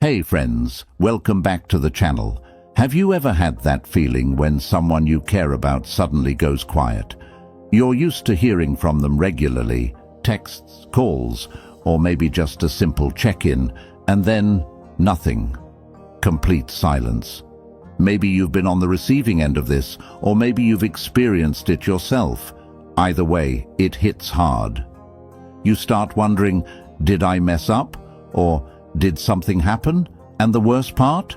Hey friends, welcome back to the channel. Have you ever had that feeling when someone you care about suddenly goes quiet? You're used to hearing from them regularly, texts, calls, or maybe just a simple check-in, and then nothing. Complete silence. Maybe you've been on the receiving end of this, or maybe you've experienced it yourself. Either way, it hits hard. You start wondering, did I mess up? Or did something happen? And the worst part?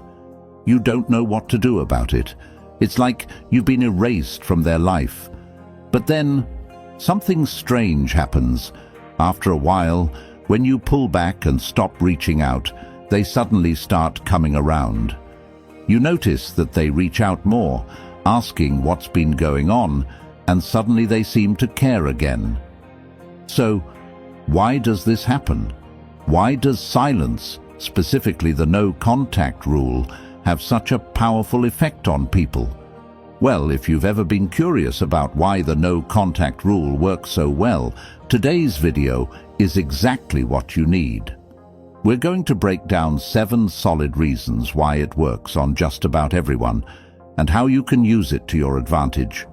You don't know what to do about it. It's like you've been erased from their life. But then, something strange happens. After a while, when you pull back and stop reaching out, they suddenly start coming around. You notice that they reach out more, asking what's been going on, and suddenly they seem to care again. So, why does this happen? Why does silence, specifically the no-contact rule, have such a powerful effect on people? Well, if you've ever been curious about why the no-contact rule works so well, today's video is exactly what you need. We're going to break down 7 solid reasons why it works on just about everyone, and how you can use it to your advantage,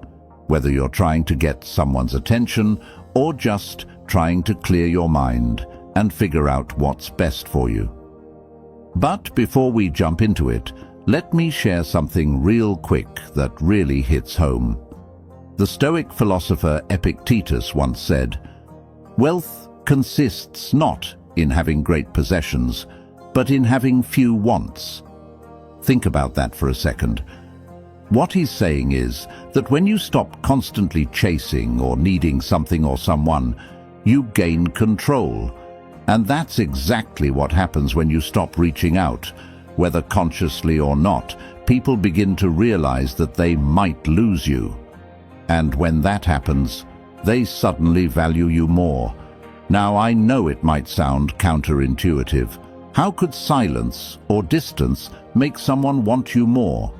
whether you're trying to get someone's attention or just trying to clear your mind and figure out what's best for you. But before we jump into it, let me share something real quick that really hits home. The Stoic philosopher Epictetus once said, "Wealth consists not in having great possessions, but in having few wants." Think about that for a second. What he's saying is that when you stop constantly chasing or needing something or someone, you gain control. And that's exactly what happens when you stop reaching out. Whether consciously or not, people begin to realize that they might lose you. And when that happens, they suddenly value you more. Now, I know it might sound counterintuitive. How could silence or distance make someone want you more?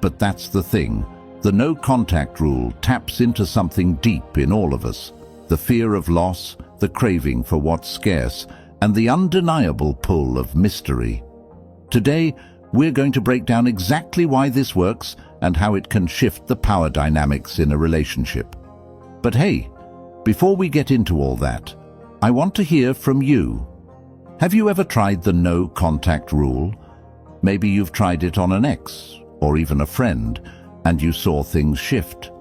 But that's the thing. The no-contact rule taps into something deep in all of us. The fear of loss, the craving for what's scarce, and the undeniable pull of mystery. Today, we're going to break down exactly why this works and how it can shift the power dynamics in a relationship. But hey, before we get into all that, I want to hear from you. Have you ever tried the no-contact rule? Maybe you've tried it on an ex, or even a friend, and you saw things shift.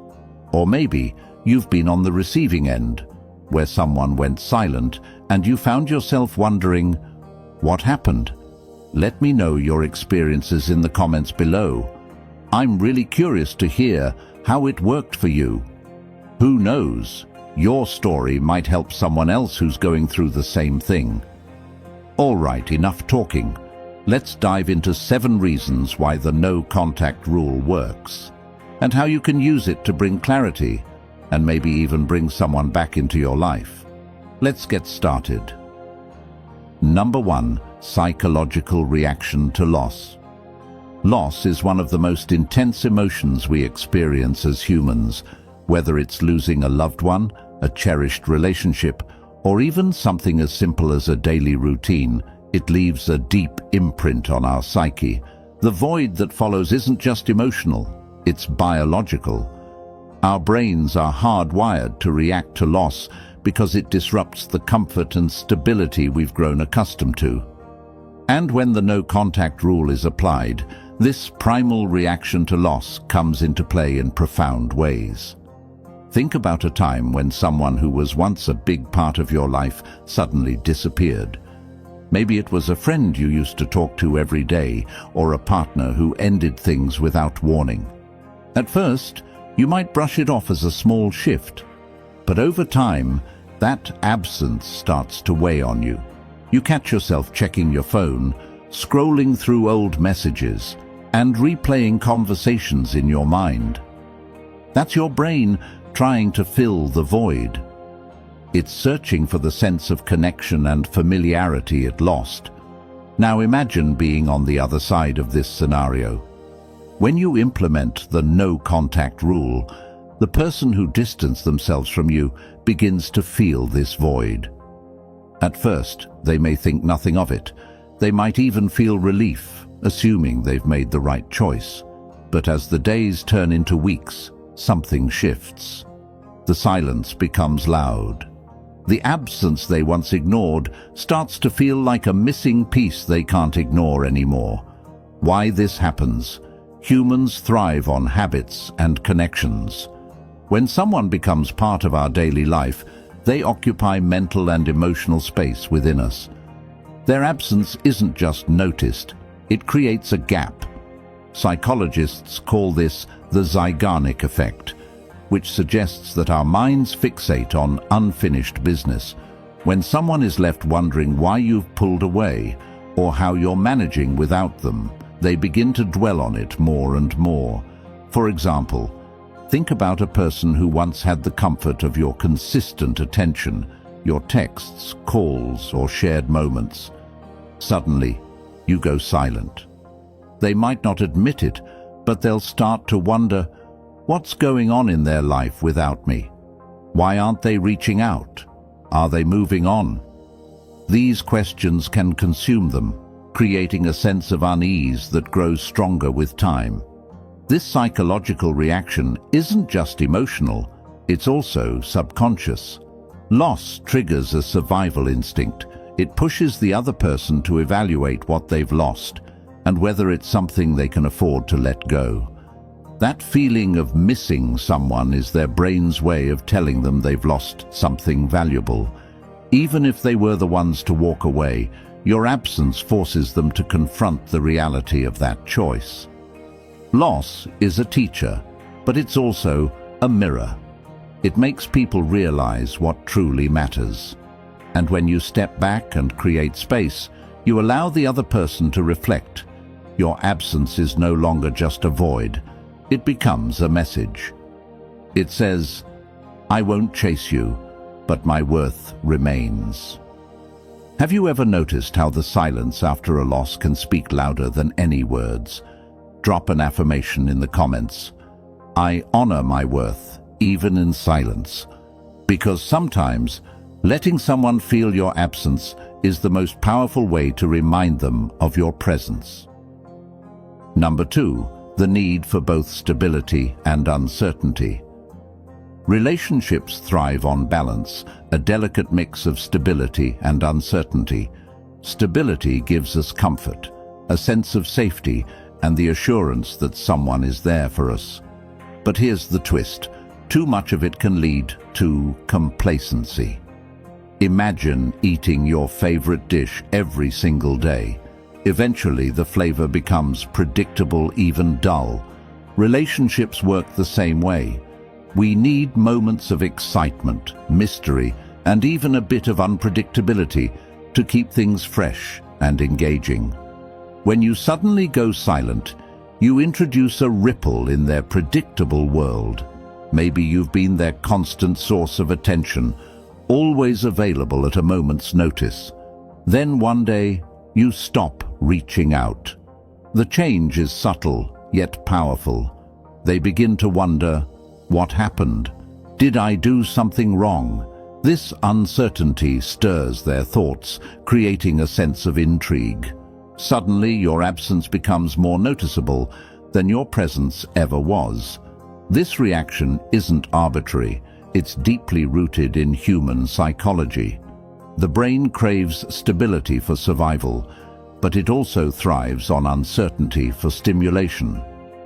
Or maybe you've been on the receiving end, where someone went silent and you found yourself wondering, what happened? Let me know your experiences in the comments below. I'm really curious to hear how it worked for you. Who knows? Your story might help someone else who's going through the same thing. All right, enough talking. Let's dive into 7 reasons why the no-contact rule works, and how you can use it to bring clarity, and maybe even bring someone back into your life. Let's get started. Number 1. Psychological reaction to loss. Loss is one of the most intense emotions we experience as humans, whether it's losing a loved one, a cherished relationship, or even something as simple as a daily routine. It leaves a deep imprint on our psyche. The void that follows isn't just emotional, it's biological. Our brains are hardwired to react to loss because it disrupts the comfort and stability we've grown accustomed to. And when the no-contact rule is applied, this primal reaction to loss comes into play in profound ways. Think about a time when someone who was once a big part of your life suddenly disappeared. Maybe it was a friend you used to talk to every day, or a partner who ended things without warning. At first, you might brush it off as a small shift, but over time, that absence starts to weigh on you. You catch yourself checking your phone, scrolling through old messages, and replaying conversations in your mind. That's your brain trying to fill the void. It's searching for the sense of connection and familiarity it lost. Now imagine being on the other side of this scenario. When you implement the no-contact rule, the person who distanced themselves from you begins to feel this void. At first, they may think nothing of it. They might even feel relief, assuming they've made the right choice. But as the days turn into weeks, something shifts. The silence becomes loud. The absence they once ignored starts to feel like a missing piece they can't ignore anymore. Why this happens? Humans thrive on habits and connections. When someone becomes part of our daily life, they occupy mental and emotional space within us. Their absence isn't just noticed, it creates a gap. Psychologists call this the Zeigarnik effect, which suggests that our minds fixate on unfinished business. When someone is left wondering why you've pulled away or how you're managing without them, they begin to dwell on it more and more. For example, think about a person who once had the comfort of your consistent attention, your texts, calls, or shared moments. Suddenly, you go silent. They might not admit it, but they'll start to wonder, what's going on in their life without me? Why aren't they reaching out? Are they moving on? These questions can consume them, creating a sense of unease that grows stronger with time. This psychological reaction isn't just emotional, it's also subconscious. Loss triggers a survival instinct. It pushes the other person to evaluate what they've lost and whether it's something they can afford to let go. That feeling of missing someone is their brain's way of telling them they've lost something valuable. Even if they were the ones to walk away, your absence forces them to confront the reality of that choice. Loss is a teacher, but it's also a mirror. It makes people realize what truly matters. And when you step back and create space, you allow the other person to reflect. Your absence is no longer just a void. It becomes a message. It says, I won't chase you, but my worth remains. Have you ever noticed how the silence after a loss can speak louder than any words? Drop an affirmation in the comments. I honor my worth, even in silence. Because sometimes, letting someone feel your absence is the most powerful way to remind them of your presence. Number 2, the need for both stability and uncertainty. Relationships thrive on balance, a delicate mix of stability and uncertainty. Stability gives us comfort, a sense of safety, and the assurance that someone is there for us. But here's the twist. Too much of it can lead to complacency. Imagine eating your favorite dish every single day. Eventually, the flavor becomes predictable, even dull. Relationships work the same way. We need moments of excitement, mystery, and even a bit of unpredictability to keep things fresh and engaging. When you suddenly go silent, you introduce a ripple in their predictable world. Maybe you've been their constant source of attention, always available at a moment's notice. Then one day, you stop reaching out. The change is subtle, yet powerful. They begin to wonder, what happened? Did I do something wrong? This uncertainty stirs their thoughts, creating a sense of intrigue. Suddenly, your absence becomes more noticeable than your presence ever was. This reaction isn't arbitrary. It's deeply rooted in human psychology. The brain craves stability for survival, but it also thrives on uncertainty for stimulation.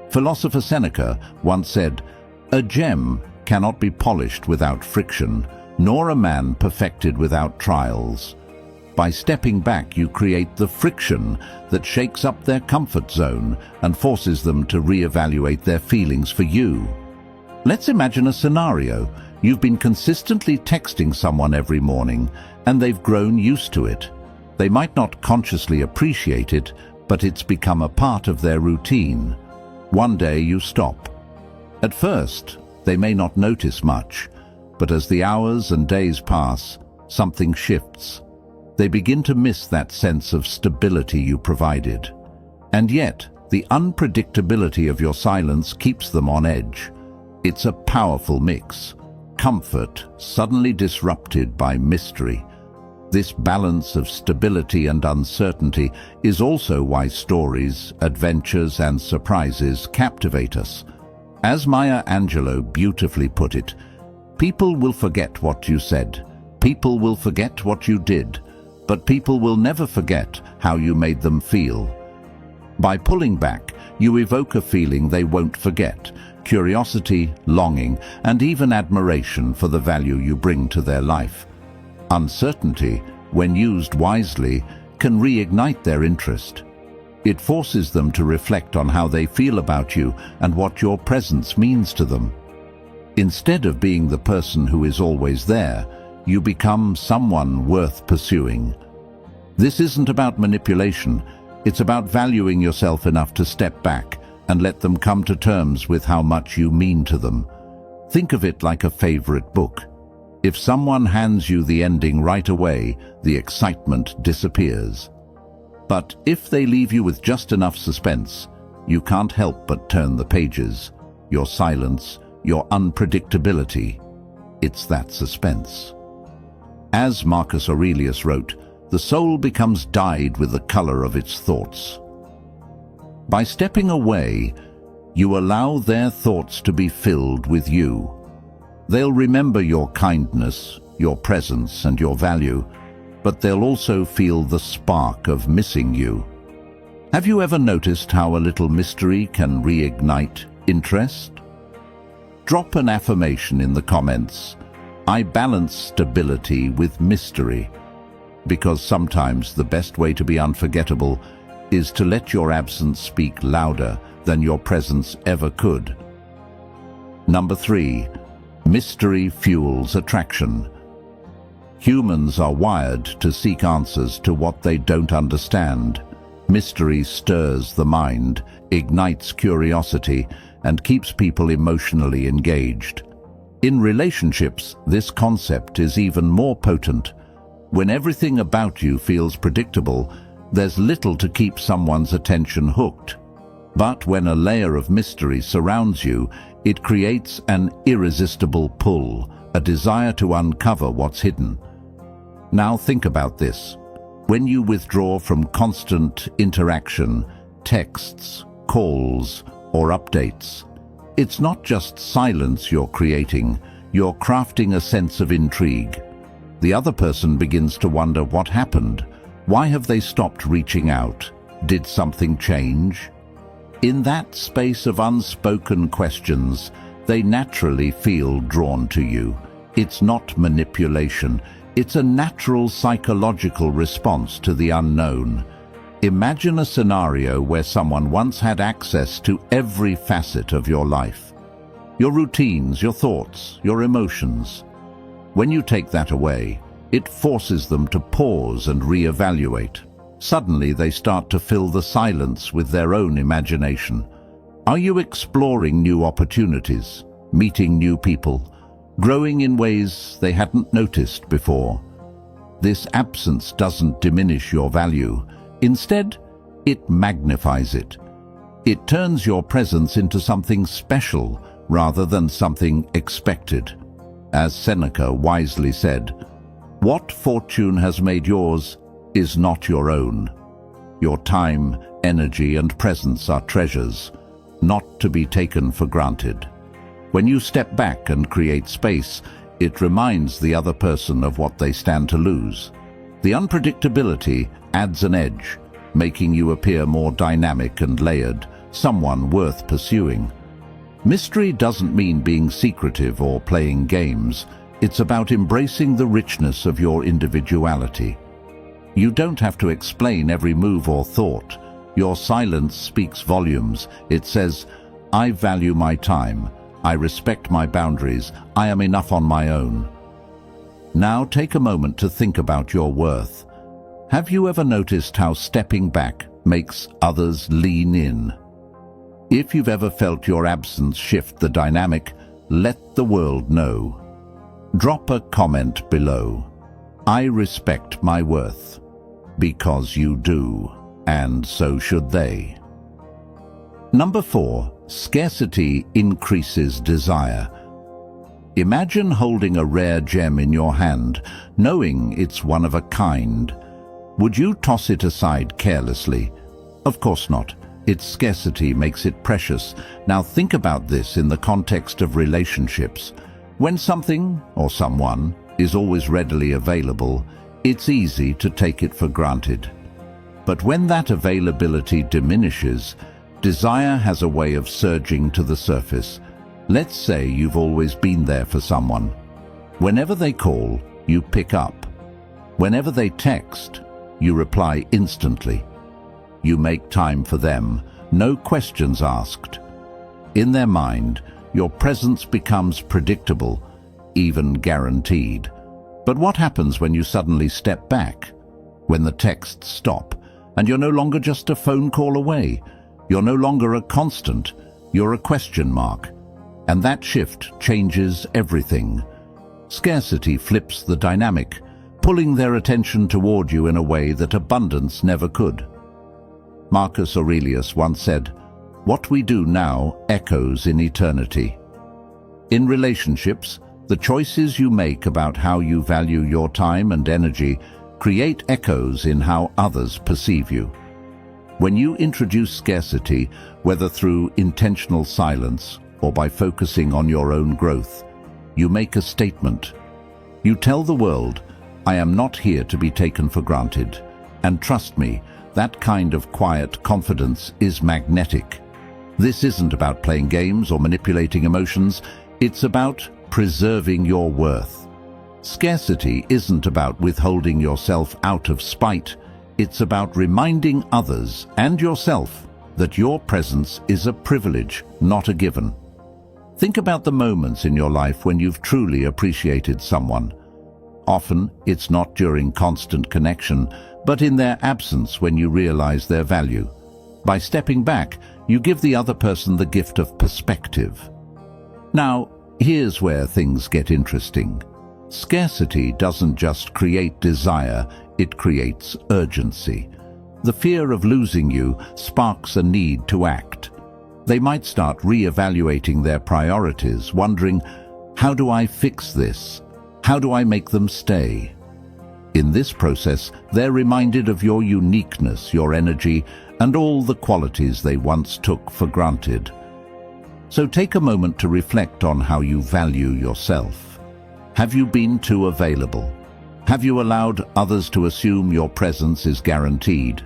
Philosopher Seneca once said, "A gem cannot be polished without friction, nor a man perfected without trials." By stepping back, you create the friction that shakes up their comfort zone and forces them to reevaluate their feelings for you. Let's imagine a scenario. You've been consistently texting someone every morning, and they've grown used to it. They might not consciously appreciate it, but it's become a part of their routine. One day you stop. At first, they may not notice much, but as the hours and days pass, something shifts. They begin to miss that sense of stability you provided. And yet, the unpredictability of your silence keeps them on edge. It's a powerful mix. Comfort suddenly disrupted by mystery. This balance of stability and uncertainty is also why stories, adventures, and surprises captivate us. As Maya Angelou beautifully put it, people will forget what you said, people will forget what you did, but people will never forget how you made them feel. By pulling back, you evoke a feeling they won't forget: curiosity, longing, and even admiration for the value you bring to their life. Uncertainty, when used wisely, can reignite their interest. It forces them to reflect on how they feel about you and what your presence means to them. Instead of being the person who is always there, you become someone worth pursuing. This isn't about manipulation, it's about valuing yourself enough to step back and let them come to terms with how much you mean to them. Think of it like a favorite book. If someone hands you the ending right away, the excitement disappears. But if they leave you with just enough suspense, you can't help but turn the pages. Your silence, your unpredictability, it's that suspense. As Marcus Aurelius wrote, the soul becomes dyed with the color of its thoughts. By stepping away, you allow their thoughts to be filled with you. They'll remember your kindness, your presence, and your value, but they'll also feel the spark of missing you. Have you ever noticed how a little mystery can reignite interest? Drop an affirmation in the comments: I balance stability with mystery. Because sometimes the best way to be unforgettable is to let your absence speak louder than your presence ever could. Number 3. Mystery fuels attraction. Humans are wired to seek answers to what they don't understand. Mystery stirs the mind, ignites curiosity, and keeps people emotionally engaged. In relationships, this concept is even more potent. When everything about you feels predictable, there's little to keep someone's attention hooked. But when a layer of mystery surrounds you, it creates an irresistible pull, a desire to uncover what's hidden. Now think about this. When you withdraw from constant interaction, texts, calls, or updates, it's not just silence you're creating, you're crafting a sense of intrigue. The other person begins to wonder what happened. Why have they stopped reaching out? Did something change? In that space of unspoken questions, they naturally feel drawn to you. It's not manipulation. It's a natural psychological response to the unknown. Imagine a scenario where someone once had access to every facet of your life. Your routines, your thoughts, your emotions. When you take that away, it forces them to pause and reevaluate. Suddenly they start to fill the silence with their own imagination. Are you exploring new opportunities, meeting new people, growing in ways they hadn't noticed before? This absence doesn't diminish your value. Instead, it magnifies it. It turns your presence into something special rather than something expected. As Seneca wisely said, "What fortune has made yours is not your own." Your time, energy, and presence are treasures, not to be taken for granted. When you step back and create space, it reminds the other person of what they stand to lose. The unpredictability adds an edge, making you appear more dynamic and layered, someone worth pursuing. Mystery doesn't mean being secretive or playing games. It's about embracing the richness of your individuality. You don't have to explain every move or thought. Your silence speaks volumes. It says, "I value my time. I respect my boundaries. I am enough on my own." Now take a moment to think about your worth. Have you ever noticed how stepping back makes others lean in? If you've ever felt your absence shift the dynamic, let the world know. Drop a comment below. I respect my worth. Because you do, and so should they. Number 4, scarcity increases desire. Imagine holding a rare gem in your hand, knowing it's one of a kind. Would you toss it aside carelessly? Of course not. Its scarcity makes it precious. Now think about this in the context of relationships. When something, or someone, is always readily available, it's easy to take it for granted. But when that availability diminishes, desire has a way of surging to the surface. Let's say you've always been there for someone. Whenever they call, you pick up. Whenever they text, you reply instantly. You make time for them, no questions asked. In their mind, your presence becomes predictable, even guaranteed. But what happens when you suddenly step back? When the texts stop, and you're no longer just a phone call away? You're no longer a constant, you're a question mark. And that shift changes everything. Scarcity flips the dynamic, pulling their attention toward you in a way that abundance never could. Marcus Aurelius once said, "What we do now echoes in eternity." In relationships, the choices you make about how you value your time and energy create echoes in how others perceive you. When you introduce scarcity, whether through intentional silence or by focusing on your own growth, you make a statement. You tell the world, "I am not here to be taken for granted." And trust me, that kind of quiet confidence is magnetic. This isn't about playing games or manipulating emotions. It's about preserving your worth. Scarcity isn't about withholding yourself out of spite. It's about reminding others and yourself that your presence is a privilege, not a given. Think about the moments in your life when you've truly appreciated someone. Often, it's not during constant connection, but in their absence when you realize their value. By stepping back, you give the other person the gift of perspective. Now, here's where things get interesting. Scarcity doesn't just create desire, it creates urgency. The fear of losing you sparks a need to act. They might start re-evaluating their priorities, wondering, how do I fix this? How do I make them stay? In this process, they're reminded of your uniqueness, your energy, and all the qualities they once took for granted. So take a moment to reflect on how you value yourself. Have you been too available? Have you allowed others to assume your presence is guaranteed?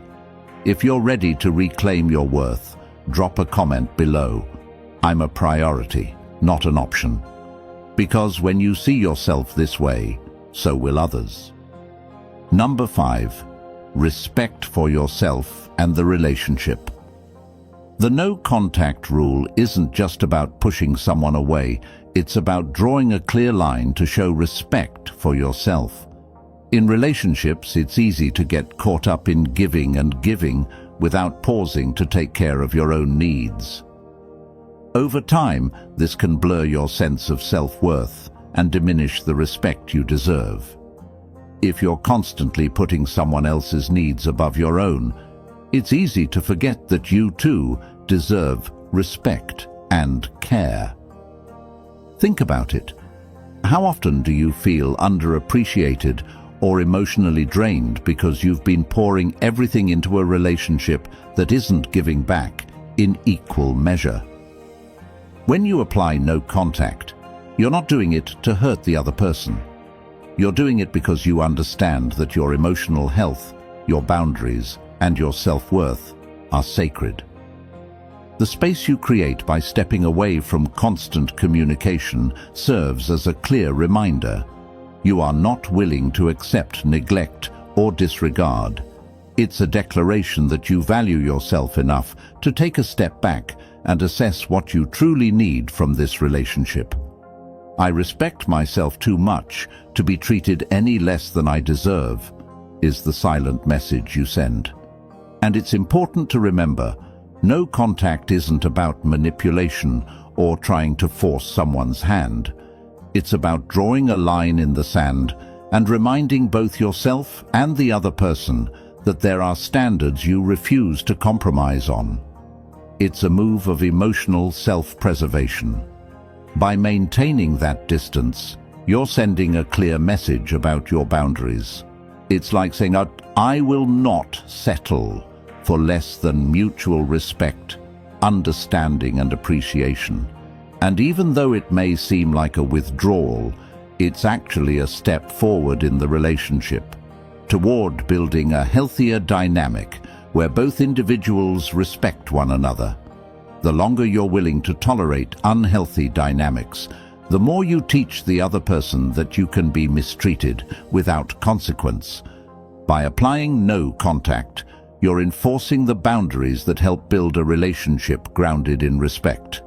If you're ready to reclaim your worth, drop a comment below. I'm a priority, not an option. Because when you see yourself this way, so will others. Number 5, respect for yourself and the relationship. The no contact rule isn't just about pushing someone away, it's about drawing a clear line to show respect for yourself. In relationships, it's easy to get caught up in giving and giving without pausing to take care of your own needs. Over time, this can blur your sense of self-worth and diminish the respect you deserve. If you're constantly putting someone else's needs above your own, it's easy to forget that you too deserve respect and care. Think about it. How often do you feel underappreciated or emotionally drained because you've been pouring everything into a relationship that isn't giving back in equal measure? When you apply no contact, you're not doing it to hurt the other person. You're doing it because you understand that your emotional health, your boundaries, and your self-worth are sacred. The space you create by stepping away from constant communication serves as a clear reminder. You are not willing to accept neglect or disregard. It's a declaration that you value yourself enough to take a step back and assess what you truly need from this relationship. I respect myself too much to be treated any less than I deserve, is the silent message you send. And it's important to remember, no contact isn't about manipulation or trying to force someone's hand. It's about drawing a line in the sand and reminding both yourself and the other person that there are standards you refuse to compromise on. It's a move of emotional self-preservation. By maintaining that distance, you're sending a clear message about your boundaries. It's like saying, I will not settle for less than mutual respect, understanding and appreciation. And even though it may seem like a withdrawal, it's actually a step forward in the relationship, toward building a healthier dynamic where both individuals respect one another. The longer you're willing to tolerate unhealthy dynamics, the more you teach the other person that you can be mistreated without consequence. By applying no contact, you're enforcing the boundaries that help build a relationship grounded in respect.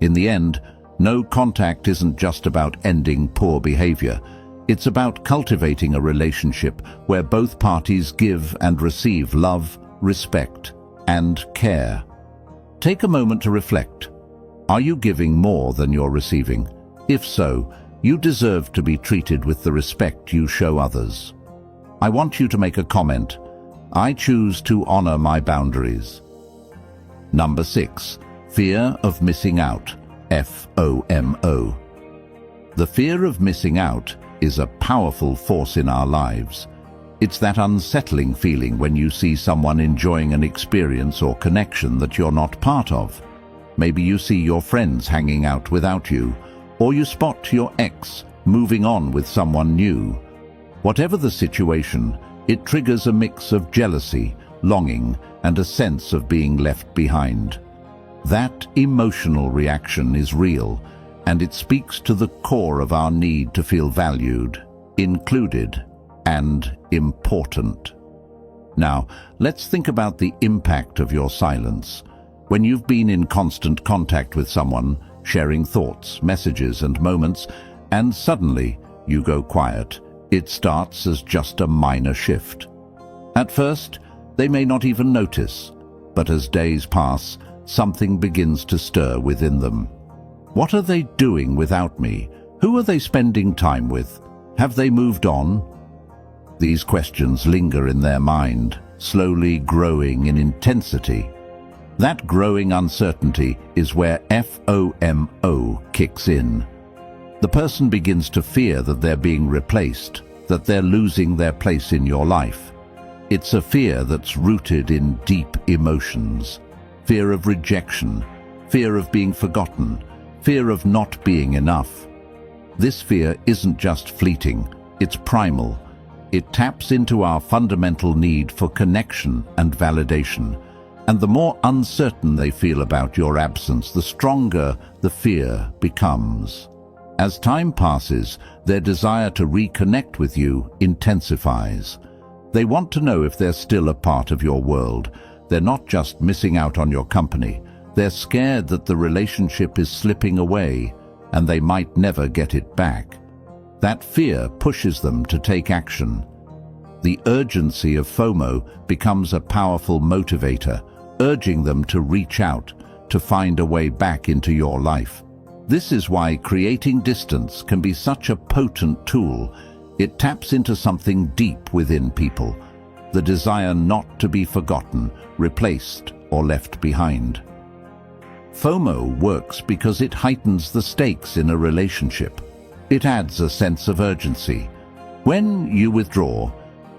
In the end, no contact isn't just about ending poor behavior. It's about cultivating a relationship where both parties give and receive love, respect, and care. Take a moment to reflect. Are you giving more than you're receiving? If so, you deserve to be treated with the respect you show others. I want you to make a comment. I choose to honor my boundaries. Number 6. Fear of missing out. FOMO. The fear of missing out is a powerful force in our lives. It's that unsettling feeling when you see someone enjoying an experience or connection that you're not part of. Maybe you see your friends hanging out without you, or you spot your ex moving on with someone new. Whatever the situation, it triggers a mix of jealousy, longing, and a sense of being left behind. That emotional reaction is real, and it speaks to the core of our need to feel valued, included, and important. Now, let's think about the impact of your silence. When you've been in constant contact with someone, sharing thoughts, messages, and moments, and suddenly you go quiet, it starts as just a minor shift. At first, they may not even notice, but as days pass, something begins to stir within them. What are they doing without me? Who are they spending time with? Have they moved on? These questions linger in their mind, slowly growing in intensity. That growing uncertainty is where FOMO kicks in. The person begins to fear that they're being replaced, that they're losing their place in your life. It's a fear that's rooted in deep emotions. Fear of rejection, fear of being forgotten, fear of not being enough. This fear isn't just fleeting, it's primal. It taps into our fundamental need for connection and validation. And the more uncertain they feel about your absence, the stronger the fear becomes. As time passes, their desire to reconnect with you intensifies. They want to know if they're still a part of your world. They're not just missing out on your company. They're scared that the relationship is slipping away, and they might never get it back. That fear pushes them to take action. The urgency of FOMO becomes a powerful motivator, urging them to reach out, to find a way back into your life. This is why creating distance can be such a potent tool. It taps into something deep within people, the desire not to be forgotten, replaced, or left behind. FOMO works because it heightens the stakes in a relationship. It adds a sense of urgency. When you withdraw,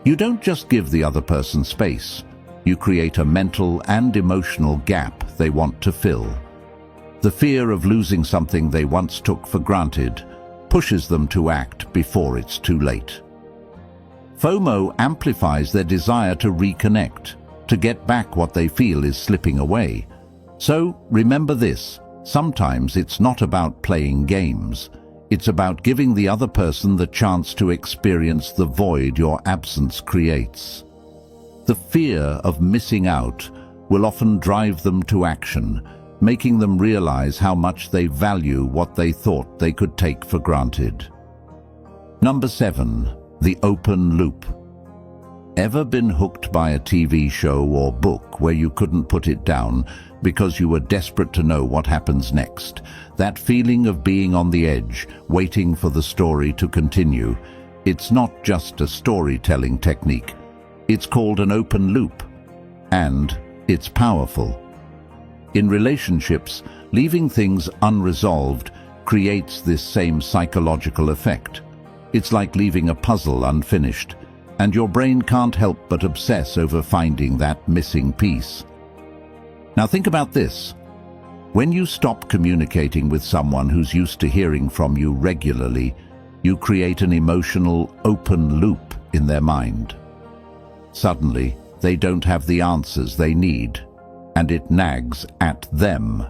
you don't just give the other person space. You create a mental and emotional gap they want to fill. The fear of losing something they once took for granted pushes them to act before it's too late. FOMO amplifies their desire to reconnect, to get back what they feel is slipping away. So remember this, sometimes it's not about playing games. It's about giving the other person the chance to experience the void your absence creates. The fear of missing out will often drive them to action, making them realize how much they value what they thought they could take for granted. Number 7. The open loop. Ever been hooked by a TV show or book where you couldn't put it down because you were desperate to know what happens next? That feeling of being on the edge, waiting for the story to continue. It's not just a storytelling technique. It's called an open loop, and it's powerful. In relationships, leaving things unresolved creates this same psychological effect. It's like leaving a puzzle unfinished, and your brain can't help but obsess over finding that missing piece. Now think about this. When you stop communicating with someone who's used to hearing from you regularly, you create an emotional open loop in their mind. Suddenly, they don't have the answers they need, and it nags at them.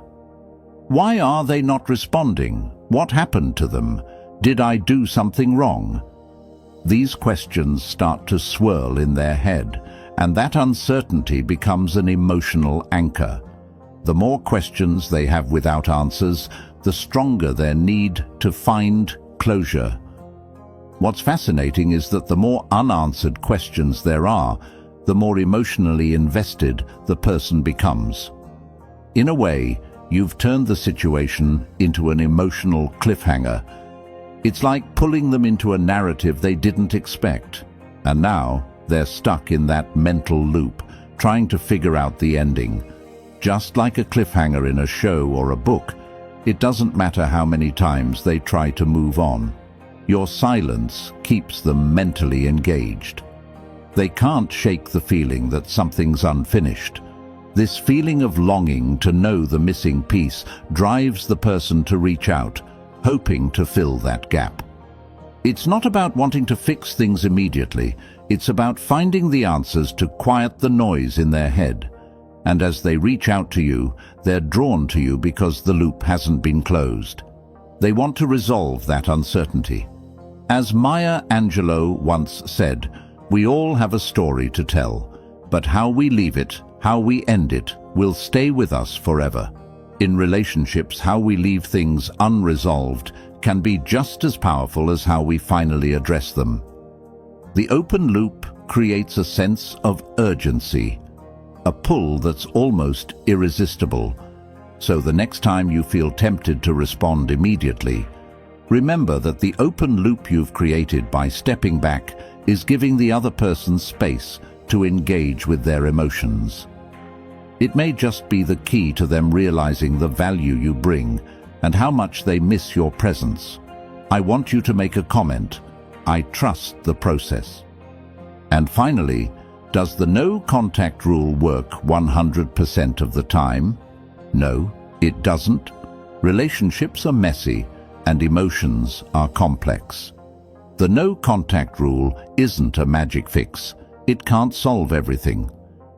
Why are they not responding? What happened to them? Did I do something wrong? These questions start to swirl in their head, and that uncertainty becomes an emotional anchor. The more questions they have without answers, the stronger their need to find closure. What's fascinating is that the more unanswered questions there are, the more emotionally invested the person becomes. In a way, you've turned the situation into an emotional cliffhanger. It's like pulling them into a narrative they didn't expect, and now they're stuck in that mental loop, trying to figure out the ending. Just like a cliffhanger in a show or a book, it doesn't matter how many times they try to move on. Your silence keeps them mentally engaged. They can't shake the feeling that something's unfinished. This feeling of longing to know the missing piece drives the person to reach out, hoping to fill that gap. It's not about wanting to fix things immediately. It's about finding the answers to quiet the noise in their head. And as they reach out to you, they're drawn to you because the loop hasn't been closed. They want to resolve that uncertainty. As Maya Angelou once said, "We all have a story to tell, but how we leave it, how we end it, will stay with us forever." In relationships, how we leave things unresolved can be just as powerful as how we finally address them. The open loop creates a sense of urgency, a pull that's almost irresistible. So the next time you feel tempted to respond immediately, remember that the open loop you've created by stepping back is giving the other person space to engage with their emotions. It may just be the key to them realizing the value you bring and how much they miss your presence. I want you to make a comment. I trust the process. And finally, does the no contact rule work 100% of the time? No, it doesn't. Relationships are messy and emotions are complex. The no contact rule isn't a magic fix. It can't solve everything.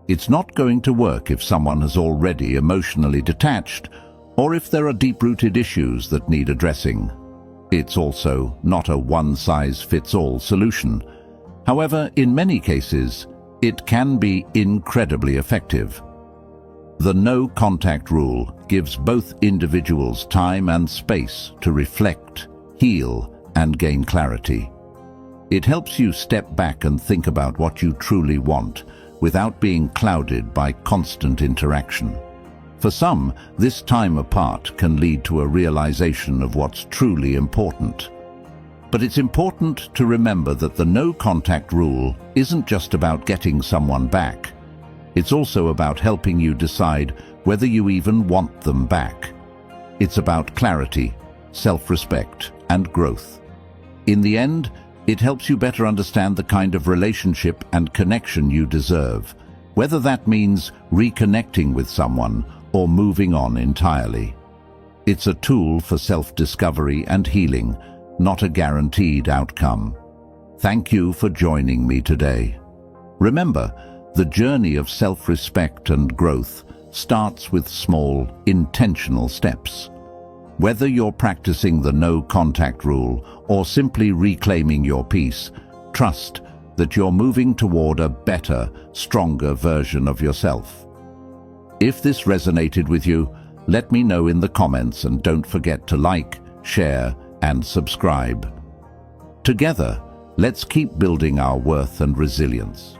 It's not going to work if someone has already emotionally detached or if there are deep-rooted issues that need addressing. It's also not a one-size-fits-all solution. However, in many cases, it can be incredibly effective. The no contact rule gives both individuals time and space to reflect, heal, and gain clarity. It helps you step back and think about what you truly want without being clouded by constant interaction. For some, this time apart can lead to a realization of what's truly important. But it's important to remember that the no contact rule isn't just about getting someone back. It's also about helping you decide whether you even want them back. It's about clarity, self-respect, and growth. In the end, it helps you better understand the kind of relationship and connection you deserve, whether that means reconnecting with someone or moving on entirely. It's a tool for self-discovery and healing, not a guaranteed outcome. Thank you for joining me today. Remember, the journey of self-respect and growth starts with small, intentional steps. Whether you're practicing the no contact rule or simply reclaiming your peace, trust that you're moving toward a better, stronger version of yourself. If this resonated with you, let me know in the comments and don't forget to like, share, and subscribe. Together, let's keep building our worth and resilience.